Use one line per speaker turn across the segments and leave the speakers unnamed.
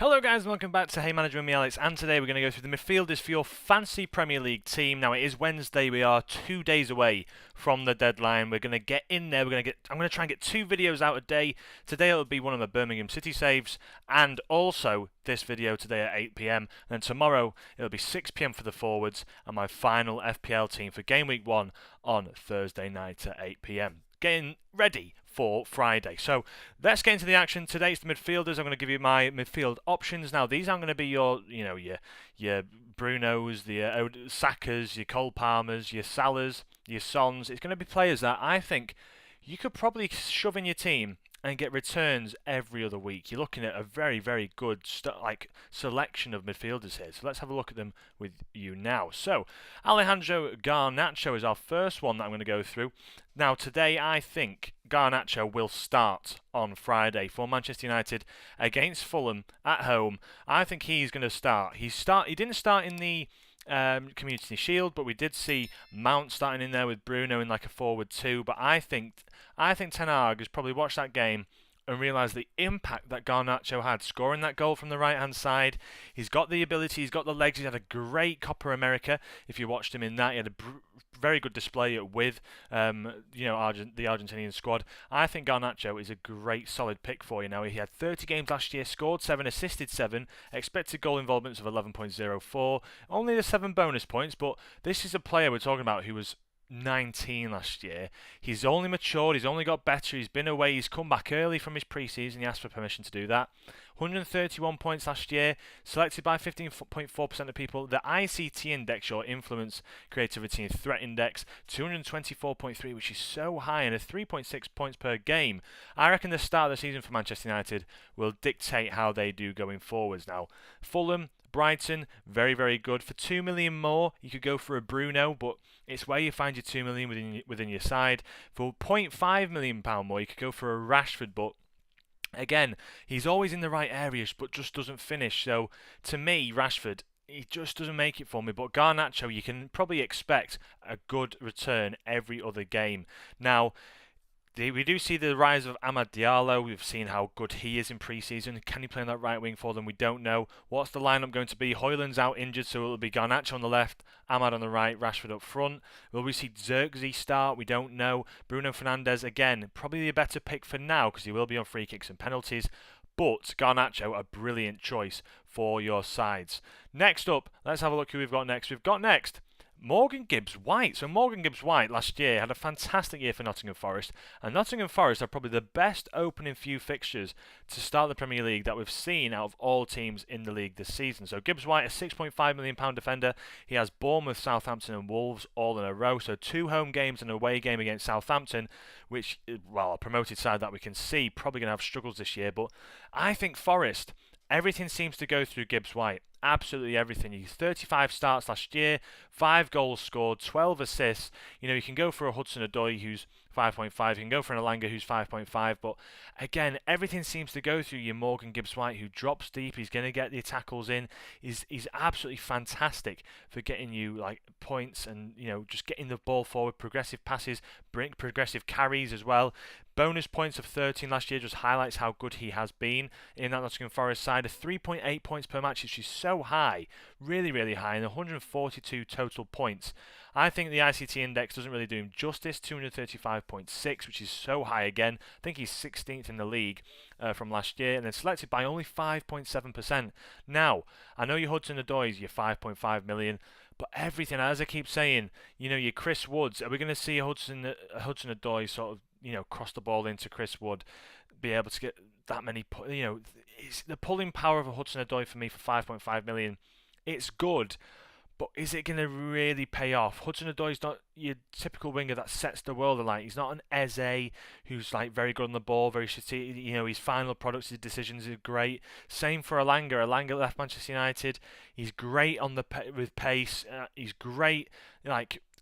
Hello guys, and welcome back to Hey Manager with me Alex, and today we're going to go through the midfielders for your fancy Premier League team. Now it is Wednesday, we are 2 days away from the deadline. We're going to get in there, I'm going to try and get 2 videos out a day. Today it'll be one of the Birmingham City saves, and also this video today at 8 PM, and then tomorrow it'll be 6 PM for the forwards, and my final FPL team for game week 1 on Thursday night at 8 PM. Getting ready for Friday. So let's get into the action. Today it's the midfielders. I'm going to give you my midfield options. Now these aren't going to be your Brunos, the Sakas, your Cole Palmers, your Salahs, your Sons. It's going to be players that I think you could probably shove in your team and get returns every other week. You're looking at a very, very good selection of midfielders here. So let's have a look at them with you now. So Alejandro Garnacho is our first one that I'm going to go through. Now today I think Garnacho will start on Friday for Manchester United against Fulham at home. I think he's going to start. He didn't start in the Community Shield, but we did see Mount starting in there with Bruno in like a forward 2. But I think Ten Hag has probably watched that game and realised the impact that Garnacho had, scoring that goal from the right-hand side. He's got the ability, he's got the legs, he's had a great Copa America. If you watched him in that, he had a very good display with the Argentinian squad. I think Garnacho is a great solid pick for you. Now he had 30 games last year, scored 7, assisted 7, expected goal involvements of 11.04, only the 7 bonus points, but this is a player we're talking about who was 19 last year. He's only matured, he's only got better, he's been away, he's come back early from his pre-season, he asked for permission to do that. 131 points last year, selected by 15.4% of people. The ICT index, your influence, creativity and threat index, 224.3, which is so high, and a 3.6 points per game. I reckon the start of the season for Manchester United will dictate how they do going forwards. Now, Fulham, Brighton, very, very good. For 2 million more, you could go for a Bruno, but it's where you find your 2 million within your side. For £0.5 million more, you could go for a Rashford, but again, he's always in the right areas, but just doesn't finish. So, to me, Rashford, he just doesn't make it for me. But Garnacho, you can probably expect a good return every other game. Now, we do see the rise of Amad Diallo. We've seen how good he is in pre-season. Can he play on that right wing for them? We don't know. What's the lineup going to be? Højlund's out injured, so it'll be Garnacho on the left, Amad on the right, Rashford up front. Will we see Zirkzee start? We don't know. Bruno Fernandes, again, probably a better pick for now because he will be on free kicks and penalties. But Garnacho, a brilliant choice for your sides. Next up, let's have a look who we've got next. Morgan Gibbs-White. So Morgan Gibbs-White last year had a fantastic year for Nottingham Forest, and Nottingham Forest are probably the best opening few fixtures to start the Premier League that we've seen out of all teams in the league this season. So Gibbs-White, a £6.5 million defender. He has Bournemouth, Southampton and Wolves all in a row. So 2 home games and an away game against Southampton, which, well, a promoted side that we can see probably going to have struggles this year. But I think Forest, everything seems to go through Gibbs-White. Absolutely everything. He's 35 starts last year, 5 goals scored, 12 assists. You can go for a Hudson-Odoi who's 5.5. You can go for an Elanga who's 5.5. But again, everything seems to go through your Morgan Gibbs-White, who drops deep. He's going to get the tackles in. He's absolutely fantastic for getting you points and just getting the ball forward, progressive passes, progressive carries as well. Bonus points of 13 last year just highlights how good he has been in that Nottingham Forest side. A 3.8 points per match, which is so high, really, really high, and 142 total points. I think the ICT index doesn't really do him justice, 235.6, which is so high again. I think he's 16th in the league from last year, and then selected by only 5.7%. Now, I know your Hudson-Odoi is your 5.5 million, but everything, as I keep saying, your Chris Woods, are we going to see a Hudson-Odoi sort of, cross the ball into Chris Wood, be able to get that many, it's the pulling power of a Hudson-Odoi for me for 5.5 million. It's good, but is it going to really pay off? Hudson-Odoi's not your typical winger that sets the world alight. He's not an Eze who's very good on the ball, very strategic. His final products, his decisions are great. Same for Elanga. Elanga left Manchester United. He's great on with pace. He's great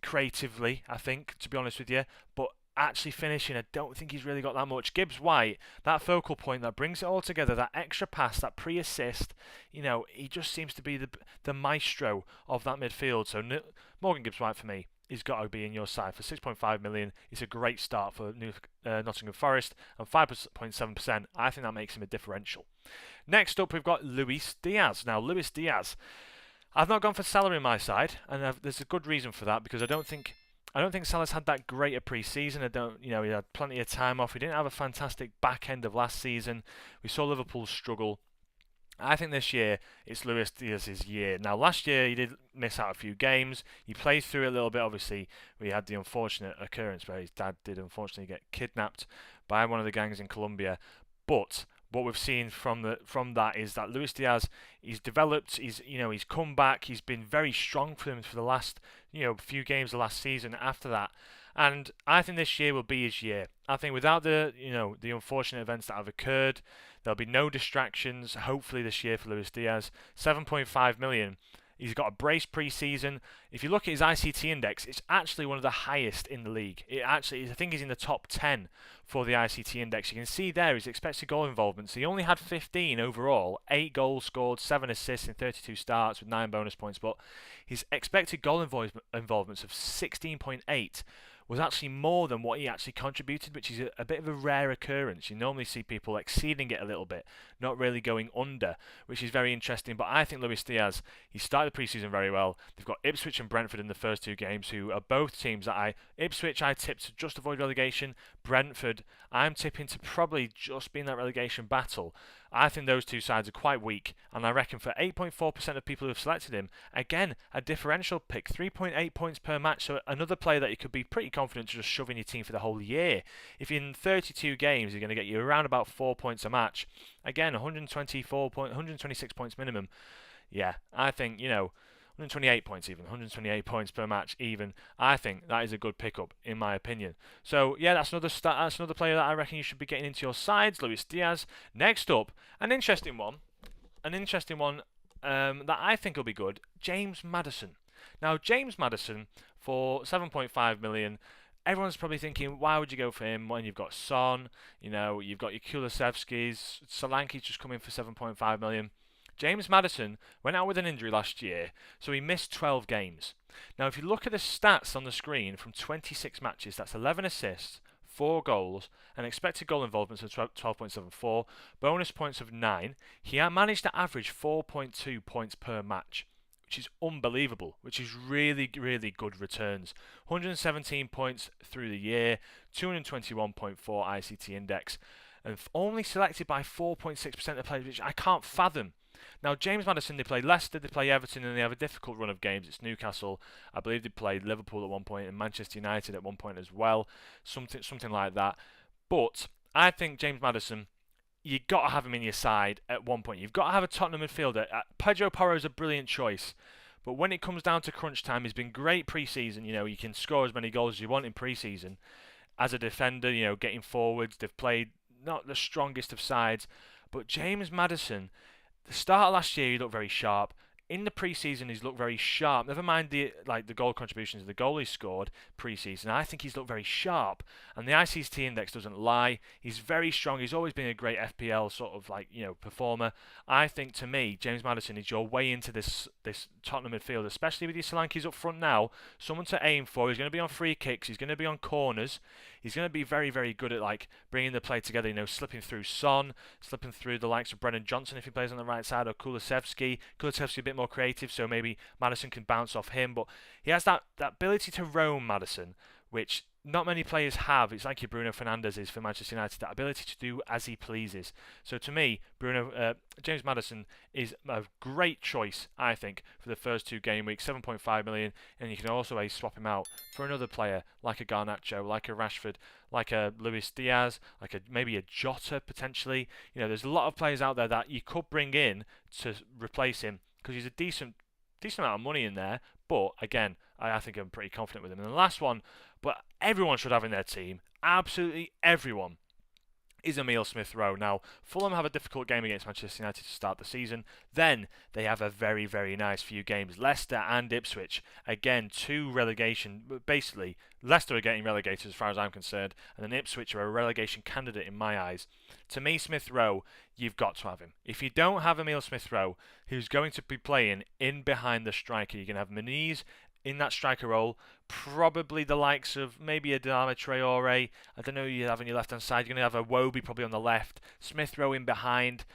creatively, I think, to be honest with you, but actually finishing, I don't think he's really got that much. Gibbs-White, that focal point that brings it all together, that extra pass, that pre-assist, he just seems to be the maestro of that midfield. So Morgan Gibbs-White for me he's got to be in your side for 6.5 million. It's a great start for Nottingham Forest, and 5.7%. I think that makes him a differential. Next up, we've got Luis Diaz. Now, Luis Diaz, I've not gone for Salah in my side, and there's a good reason for that because I don't think Salah's had that great a pre-season. He had plenty of time off. He didn't have a fantastic back end of last season. We saw Liverpool struggle. I think this year it's Luis Diaz's year. Now, last year he did miss out a few games. He played through it a little bit. Obviously, we had the unfortunate occurrence where his dad did unfortunately get kidnapped by one of the gangs in Colombia. But what we've seen from that is that Luis Diaz, he's developed. He's come back. He's been very strong for them for the last few games of last season. After that. And I think this year will be his year. I think without the unfortunate events that have occurred, there'll be no distractions, hopefully, this year for Luis Diaz. 7.5 million. He's got a brace pre-season. If you look at his ICT index, it's actually one of the highest in the league. I think he's in the top 10 for the ICT index. You can see there his expected goal involvement. So he only had 15 overall, 8 goals scored, 7 assists in 32 starts with 9 bonus points. But his expected goal involvements of 16.8 was actually more than what he actually contributed, which is a bit of a rare occurrence. You normally see people exceeding it a little bit, not really going under, which is very interesting. But I think Luis Diaz, he started the pre-season very well. They've got Ipswich and Brentford in the first 2 games, who are both teams that Ipswich I tipped to just avoid relegation. Brentford, I'm tipping to probably just be in that relegation battle. I think those two sides are quite weak, and I reckon for 8.4% of people who have selected him, again, a differential pick, 3.8 points per match, so another player that you could be pretty confident to just shove in your team for the whole year. If in 32 games, you're going to get you around about 4 points a match, again, 126 points minimum. Yeah, I think, 128 points even, 128 points per match even. I think that is a good pickup, in my opinion. So, yeah, that's another player that I reckon you should be getting into your sides, Luis Diaz. Next up, an interesting one that I think will be good, James Maddison. Now, James Maddison, for 7.5 million, everyone's probably thinking, why would you go for him when you've got Son, you've got your Kulusevskis, Solanke's just come in for 7.5 million. James Maddison went out with an injury last year, so he missed 12 games. Now, if you look at the stats on the screen from 26 matches, that's 11 assists, 4 goals, and expected goal involvements of 12.74, bonus points of 9. He managed to average 4.2 points per match, which is unbelievable, which is really, really good returns. 117 points through the year, 221.4 ICT index, and only selected by 4.6% of players, which I can't fathom. Now, James Maddison, they play Leicester, they play Everton, and they have a difficult run of games. It's Newcastle. I believe they played Liverpool at one point and Manchester United at one point as well. Something like that. But I think James Maddison, you've got to have him in your side at one point. You've got to have a Tottenham midfielder. Pedro Porro is a brilliant choice. But when it comes down to crunch time, he's been great pre-season. You can score as many goals as you want in pre-season. As a defender, getting forwards. They've played not the strongest of sides. But James Maddison, the start of last year, he looked very sharp. In the pre-season, he's looked very sharp. Never mind the goal contributions, the goal he scored pre-season. I think he's looked very sharp, and the ICT index doesn't lie. He's very strong. He's always been a great FPL sort of performer. I think, to me, James Maddison is your way into this Tottenham midfield, especially with your Solankes up front now. Someone to aim for. He's going to be on free kicks. He's going to be on corners. He's going to be very, very good at bringing the play together. Slipping through Son, slipping through the likes of Brennan Johnson if he plays on the right side, or Kulusevski. Kulusevski a bit more creative, so maybe Maddison can bounce off him. But he has that ability to roam, Maddison, which not many players have. It's like your Bruno Fernandes is for Manchester United, that ability to do as he pleases. So to me, James Maddison is a great choice, I think, for the first 2 game weeks, 7.5 million, and you can also swap him out for another player like a Garnacho, like a Rashford, like a Luis Diaz, maybe a Jota potentially. There's a lot of players out there that you could bring in to replace him because he's a decent amount of money in there. But again, I think I'm pretty confident with him. And the last one, but everyone should have in their team, absolutely everyone, is Emile Smith-Rowe. Now, Fulham have a difficult game against Manchester United to start the season. Then they have a very, very nice few games. Leicester and Ipswich. Again, 2 relegation. Basically, Leicester are getting relegated as far as I'm concerned, and then Ipswich are a relegation candidate in my eyes. To me, Smith-Rowe, you've got to have him. If you don't have Emile Smith-Rowe, who's going to be playing in behind the striker, you're going to have Muniz in that striker role. Probably the likes of maybe a Adama Traore. I don't know who you have on your left hand side. You're going to have a Wobie probably on the left. Smith Rowe in behind.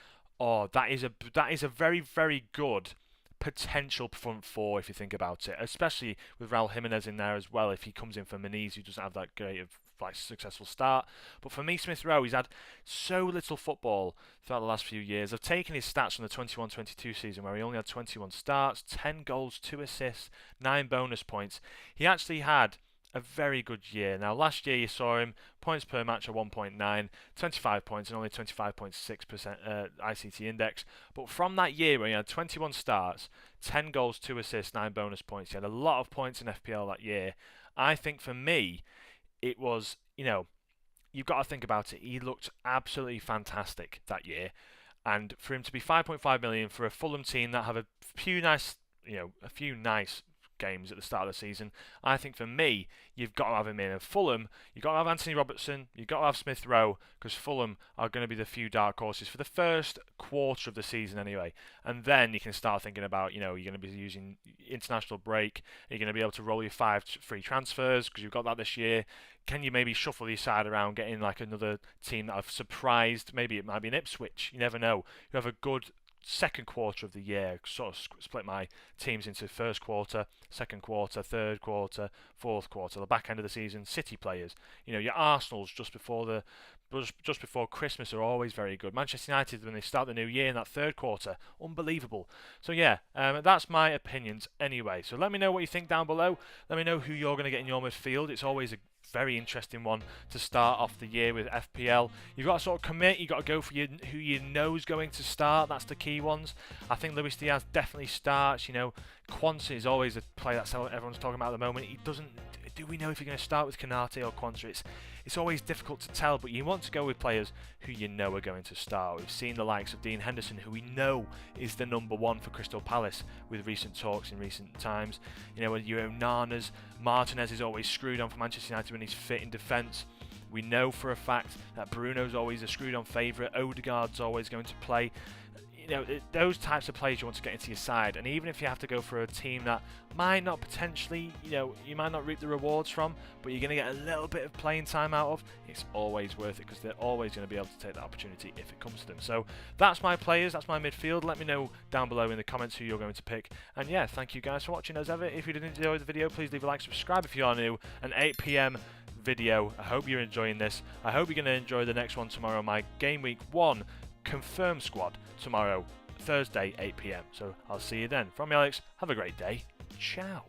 Oh, that is a very, very good potential front four if you think about it, especially with Raul Jimenez in there as well. If he comes in for Meniz, who doesn't have that great of successful start, but for me, Smith Rowe, he's had so little football throughout the last few years. I've taken his stats from the 21-22 season where he only had 21 starts, 10 goals, 2 assists, 9 bonus points. He actually had a very good year. Now, last year you saw him points per match at 1.9, 25 points and only 25.6% ICT index. But from that year where he had 21 starts, 10 goals, 2 assists, 9 bonus points, he had a lot of points in FPL that year. I think for me, it was, you've got to think about it. He looked absolutely fantastic that year. And for him to be 5.5 million for a Fulham team that have a few nice games at the start of the season, I think for me, you've got to have him in. And Fulham, you've got to have Anthony Robertson, you've got to have Smith Rowe, because Fulham are going to be the few dark horses for the first quarter of the season anyway. And then you can start thinking about, you're going to be using international break. Are you going to be able to roll your 5 free transfers, because you've got that this year? Can you maybe shuffle your side around, get in like another team that have surprised? Maybe it might be an Ipswich. You never know. You have a good second quarter of the year. Sort of split my teams into first quarter, second quarter, third quarter, fourth quarter. The back end of the season, City players. Your Arsenal's just before Christmas are always very good. Manchester United, when they start the new year in that third quarter, unbelievable. So yeah, that's my opinions anyway. So let me know what you think down below. Let me know who you're going to get in your midfield. It's always a very interesting one to start off the year with FPL. You've got to sort of commit. You've got to go for who you know is going to start. That's the key ones. I think Luis Diaz definitely starts. Quansah is always a player that's everyone's talking about at the moment. He doesn't. Do we know if you're going to start with Konate or Quansah? It's always difficult to tell, but you want to go with players who you know are going to start. We've seen the likes of Dean Henderson, who we know is the number one for Crystal Palace with recent talks in recent times. With your Onanas, Martinez is always screwed on for Manchester United when he's fit in defence. We know for a fact that Bruno's always a screwed on favourite. Odegaard's always going to play. Those types of players you want to get into your side, and even if you have to go for a team that might not potentially, you might not reap the rewards from, but you're going to get a little bit of playing time out of, it's always worth it because they're always going to be able to take that opportunity if it comes to them. So that's my players, that's my midfield. Let me know down below in the comments who you're going to pick. And yeah, thank you guys for watching as ever. If you did enjoy the video, please leave a like, subscribe if you are new. An 8 PM video. I hope you're enjoying this. I hope you're going to enjoy the next one tomorrow, my Game Week 1 confirmed squad tomorrow, Thursday, 8 PM. So I'll see you then. From me, Alex, have a great day. Ciao.